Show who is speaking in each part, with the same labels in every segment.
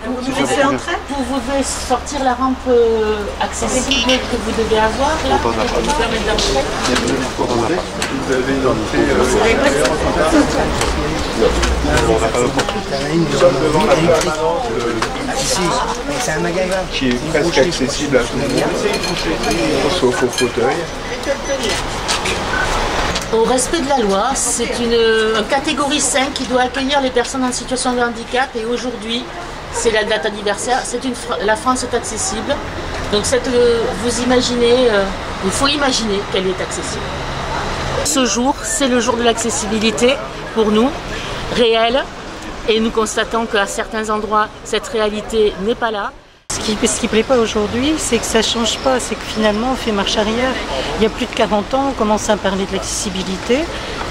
Speaker 1: Vous laissez entrer. Vous devez sortir la rampe accessible que vous devez avoir là, pour vous permettre d'entrer.
Speaker 2: Vous avez une entrée. On n'a pas l'opportunité. Sauf devant la permanence
Speaker 3: C'est un magasin
Speaker 2: qui est presque accessible à tout le monde, sauf au fauteuil.
Speaker 1: Au respect de la loi, c'est une catégorie 5 qui doit accueillir les personnes en situation de handicap et aujourd'hui, c'est la date anniversaire, la France est accessible. Donc vous imaginez, il faut imaginer qu'elle est accessible. Ce jour, c'est le jour de l'accessibilité pour nous, réel, et nous constatons qu'à certains endroits, cette réalité n'est pas là.
Speaker 4: Ce qui ne plaît pas aujourd'hui, c'est que ça ne change pas, c'est que finalement on fait marche arrière. Il y a plus de 40 ans, on commence à parler de l'accessibilité.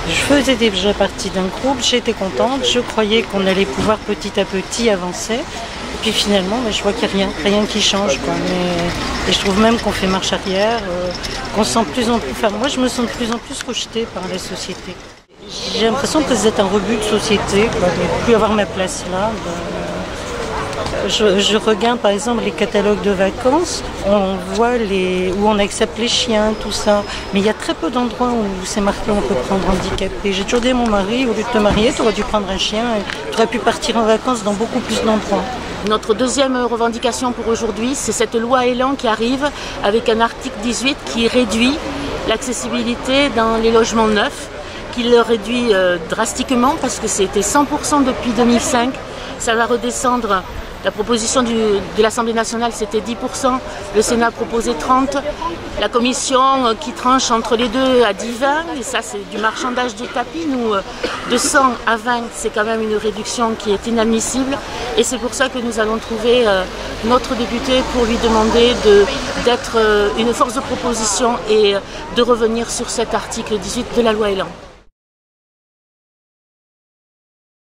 Speaker 4: Je faisais déjà partie d'un groupe, j'étais contente, je croyais qu'on allait pouvoir petit à petit avancer. Et puis finalement, je vois qu'il n'y a rien qui change, quoi. Et je trouve même qu'on fait marche arrière, qu'on se sent de plus en plus... Enfin, moi je me sens de plus en plus rejetée par la société. J'ai l'impression que c'est un rebut de société, quoi, de ne plus avoir ma place là. Je regarde par exemple les catalogues de vacances, on voit où on accepte les chiens, tout ça. Mais il y a très peu d'endroits où c'est marqué on peut prendre handicapé. J'ai toujours dit à mon mari, au lieu de te marier, tu aurais dû prendre un chien et tu aurais pu partir en vacances dans beaucoup plus d'endroits.
Speaker 1: Notre deuxième revendication pour aujourd'hui, c'est cette loi Elan qui arrive avec un article 18 qui réduit l'accessibilité dans les logements neufs, qui le réduit drastiquement parce que c'était 100% depuis 2005. Ça va redescendre. La proposition de l'Assemblée nationale, c'était 10%. Le Sénat a proposé 30%. La commission qui tranche entre les deux a dit 20%. Et ça, c'est du marchandage de tapis. Nous, de 100 à 20, c'est quand même une réduction qui est inadmissible. Et c'est pour ça que nous allons trouver notre député pour lui demander d'être une force de proposition et de revenir sur cet article 18 de la loi Elan.